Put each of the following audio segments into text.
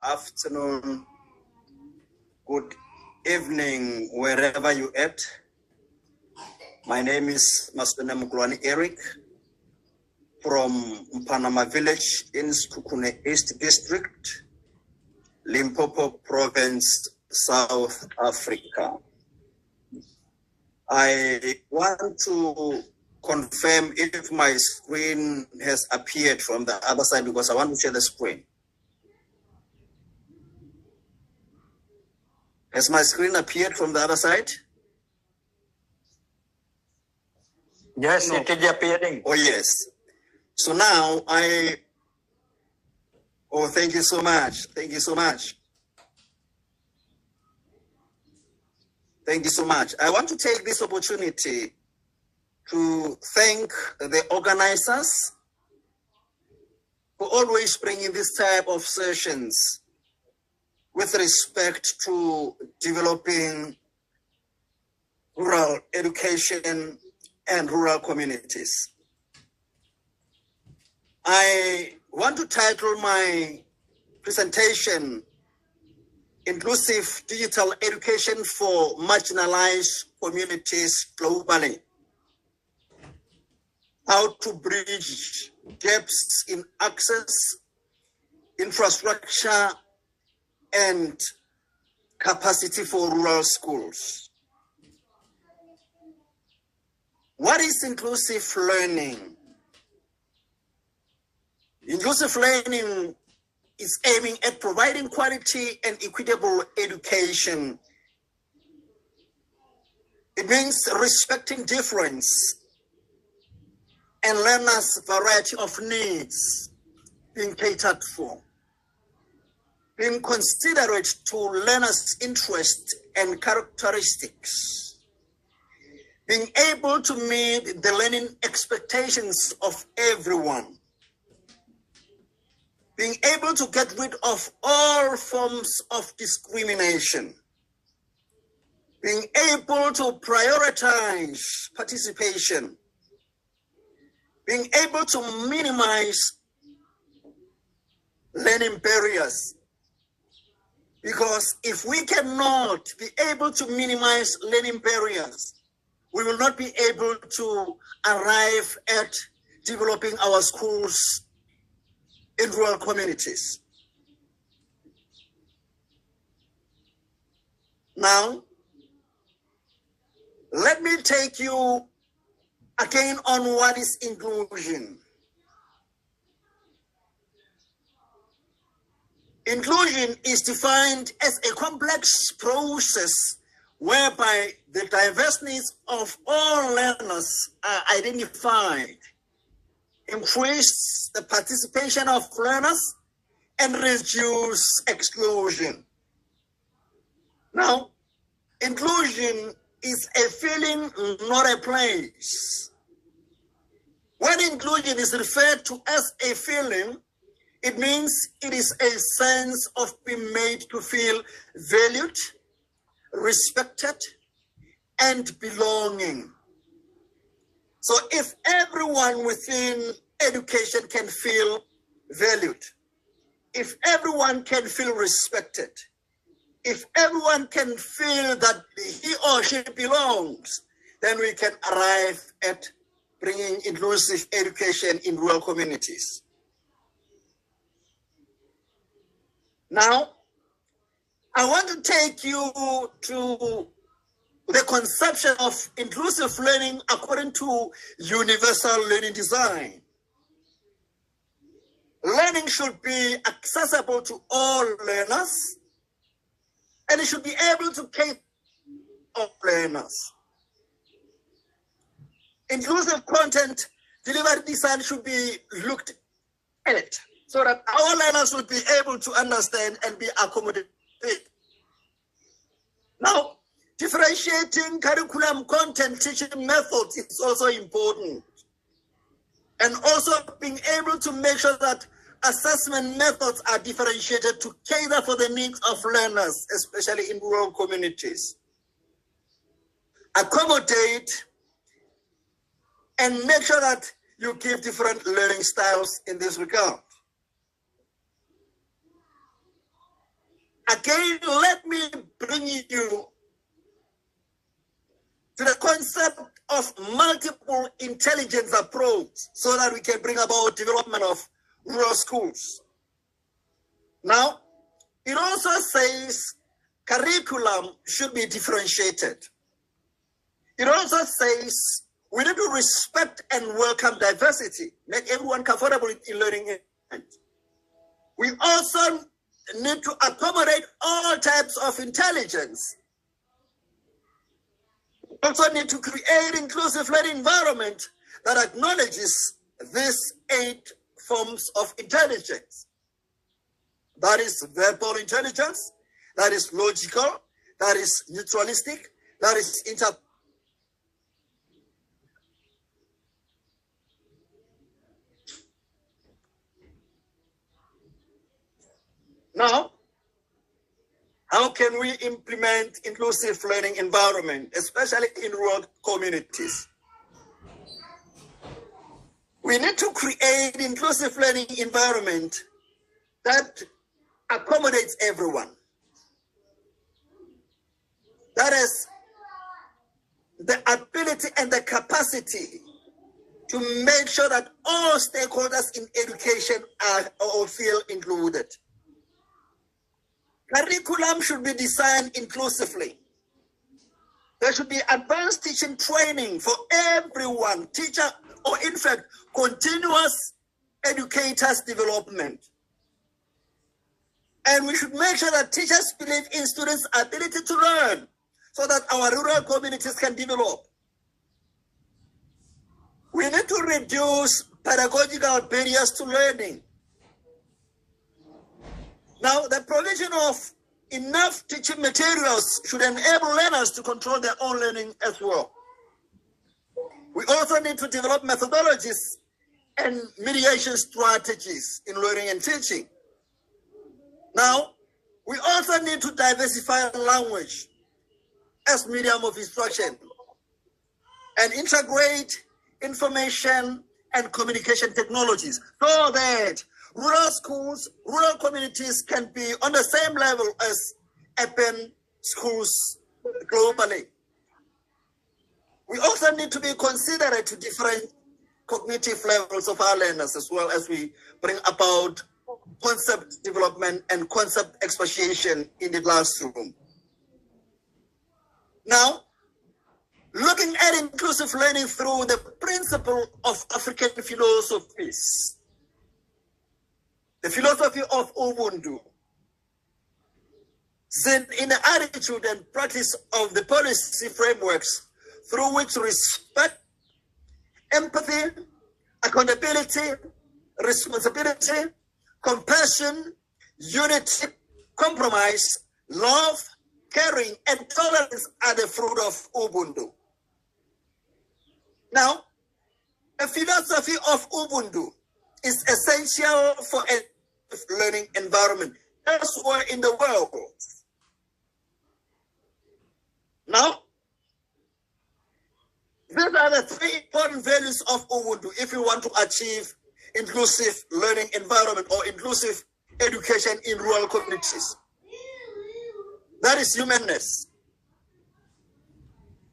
afternoon, good evening, wherever you're at. My name is Maswena Mukulwani Eric from Mpanama Village in Sekhukhune East District, Limpopo Province, South Africa. I want to confirm if my screen has appeared from the other side because I want to share the screen. Has my screen appeared from the other side? Yes, no. It is appearing. Oh, yes. So now thank you so much. Thank you so much. Thank you so much. I want to take this opportunity to thank the organizers for always bringing this type of sessions with respect to developing rural education and rural communities. I want to title my presentation Inclusive Digital Education for Marginalized Communities Globally. How to bridge gaps in access, infrastructure, and capacity for rural schools. What is inclusive learning? Inclusive learning is aiming at providing quality and equitable education. It means respecting difference and learners' variety of needs being catered for, being considerate to learners' interests and characteristics, being able to meet the learning expectations of everyone, being able to get rid of all forms of discrimination, being able to prioritize participation, being able to minimize learning barriers. Because if we cannot be able to minimize learning barriers, we will not be able to arrive at developing our schools in rural communities. Now, let me take you again on what is inclusion. Inclusion is defined as a complex process whereby the diverse needs of all learners are identified, increase the participation of learners, and reduce exclusion. Now, inclusion is a feeling, not a place. When inclusion is referred to as a feeling, it means it is a sense of being made to feel valued, respected, and belonging. So if everyone within education can feel valued, if everyone can feel respected, if everyone can feel that he or she belongs, then we can arrive at bringing inclusive education in rural communities. Now, I want to take you to the conception of inclusive learning according to universal learning design. Learning should be accessible to all learners, and it should be able to cater to all learners. Inclusive content delivery design should be looked at so that our learners will be able to understand and be accommodated. Now, differentiating curriculum content teaching methods is also important. And also being able to make sure that assessment methods are differentiated to cater for the needs of learners, especially in rural communities. Accommodate and make sure that you give different learning styles in this regard. Again, let me bring you to the concept of multiple intelligence approach so that we can bring about development of rural schools. Now, it also says curriculum should be differentiated. It also says we need to respect and welcome diversity, make everyone comfortable in learning. We also need to accommodate all types of intelligence. We also need to create inclusive learning environment that acknowledges these 8 forms of intelligence. That is verbal intelligence, that is logical, that is neutralistic, that is Now, how can we implement inclusive learning environment, especially in rural communities? We need to create inclusive learning environment that accommodates everyone. That is the ability and the capacity to make sure that all stakeholders in education are or feel included. Curriculum should be designed inclusively. There should be advanced teaching training for everyone, teacher, or in fact, continuous educators development. And we should make sure that teachers believe in students' ability to learn so that our rural communities can develop. We need to reduce pedagogical barriers to learning. Now, the provision of enough teaching materials should enable learners to control their own learning as well. We also need to develop methodologies and mediation strategies in learning and teaching. Now, we also need to diversify language as medium of instruction and integrate information and communication technologies so that rural schools, rural communities can be on the same level as urban schools globally. We also need to be considerate to different cognitive levels of our learners as well as we bring about concept development and concept expatiation in the classroom. Now, looking at inclusive learning through the principle of African philosophies, the philosophy of Ubuntu, seen in the attitude and practice of the policy frameworks through which respect, empathy, accountability, responsibility, compassion, unity, compromise, love, caring, and tolerance are the fruit of Ubuntu. Now, the philosophy of Ubuntu is essential for a learning environment elsewhere in the world. Now, these are the 3 important values of Ubuntu if you want to achieve inclusive learning environment or inclusive education in rural communities. That is humanness,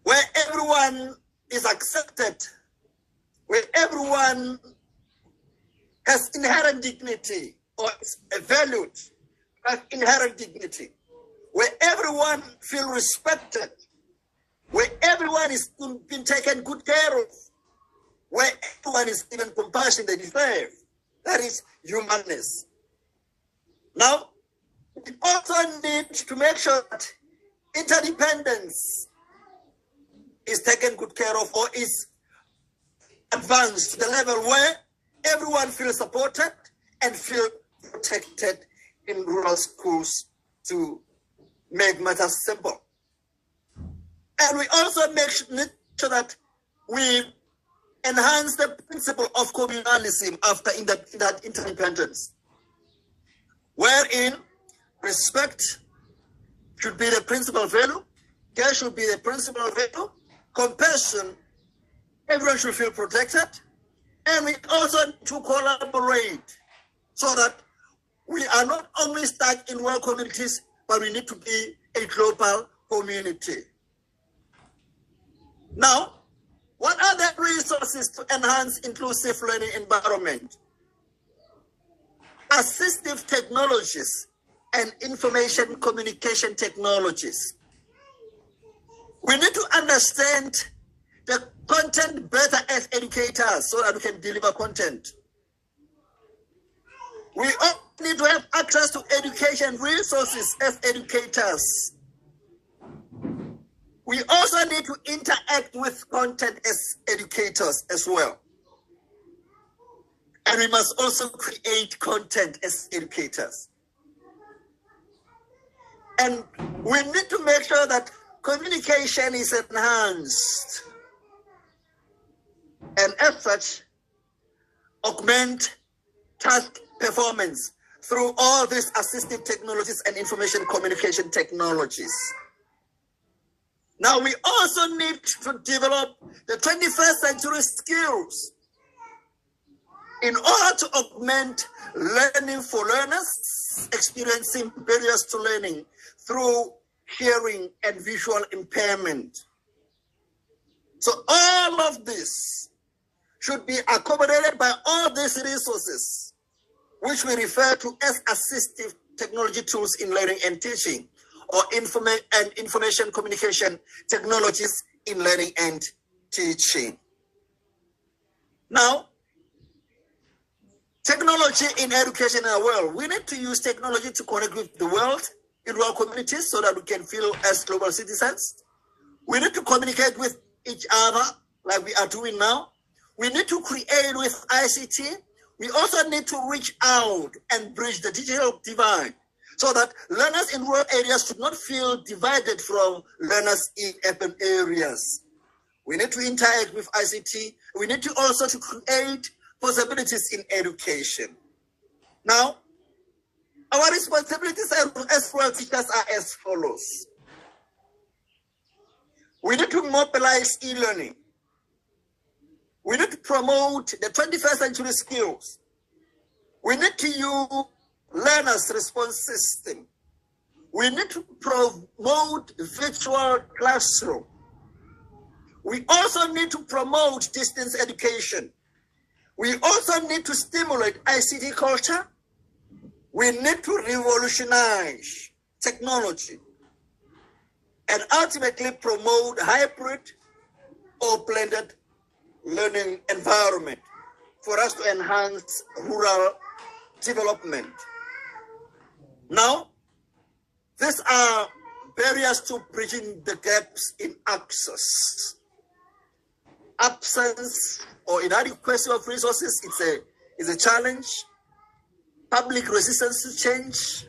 where everyone is accepted, where everyone has inherent dignity or is valued as inherent dignity, where everyone feels respected, where everyone is being taken good care of, where everyone is given compassion they deserve. That is humanness. Now, we also need to make sure that interdependence is taken good care of or is advanced to the level where everyone feels supported and feel protected in rural schools to make matters simple. And we also make sure that we enhance the principle of communalism after that interdependence, wherein respect should be the principal value, care should be the principal value, compassion, everyone should feel protected, and we also need to collaborate so that we are not only stuck in rural communities, but we need to be a global community. Now, what are the resources to enhance inclusive learning environment? Assistive technologies and information communication technologies. We need to understand the content better as educators so that we can deliver content. We all need to have access to education resources as educators. We also need to interact with content as educators as well. And we must also create content as educators. And we need to make sure that communication is enhanced. And as such, augment task performance through all these assistive technologies and information communication technologies. Now, we also need to develop the 21st century skills in order to augment learning for learners experiencing barriers to learning through hearing and visual impairment. So all of this should be accommodated by all these resources, which we refer to as assistive technology tools in learning and teaching, or information communication technologies in learning and teaching. Now, technology in education in our world. We need to use technology to connect with the world in rural communities so that we can feel as global citizens. We need to communicate with each other like we are doing now. We need to create with ICT. We also need to reach out and bridge the digital divide so that learners in rural areas should not feel divided from learners in urban areas. We need to interact with ICT. We need to also to create possibilities in education. Now, our responsibilities as rural teachers are as follows. We need to mobilize e-learning. We need to promote the 21st century skills. We need to use learners' response system. We need to promote virtual classroom. We also need to promote distance education. We also need to stimulate ICT culture. We need to revolutionize technology and ultimately promote hybrid or blended learning environment for us to enhance rural development. Now, these are barriers to bridging the gaps in access. Absence or inadequacy of resources is a challenge. Public resistance to change,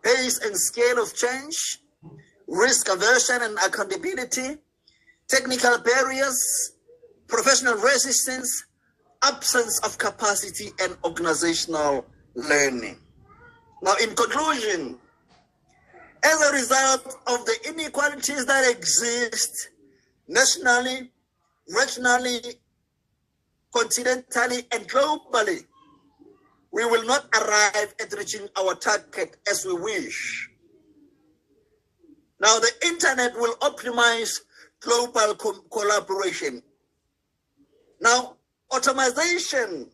pace and scale of change, risk aversion and accountability, technical barriers, professional resistance, absence of capacity and organizational learning. Now, in conclusion, as a result of the inequalities that exist nationally, regionally, continentally, and globally, we will not arrive at reaching our target as we wish. Now, the internet will optimize global collaboration. Now, robotization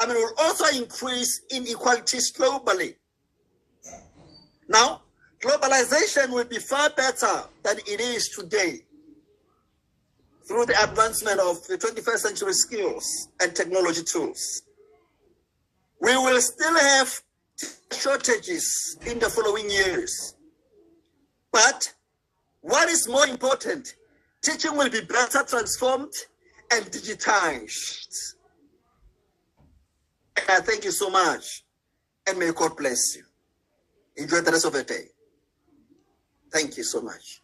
will also increase inequalities globally. Now, globalization will be far better than it is today through the advancement of the 21st century skills and technology tools. We will still have shortages in the following years. But what is more important, teaching will be better transformed and digitized. And thank you so much, and may God bless you. Enjoy the rest of the day. Thank you so much.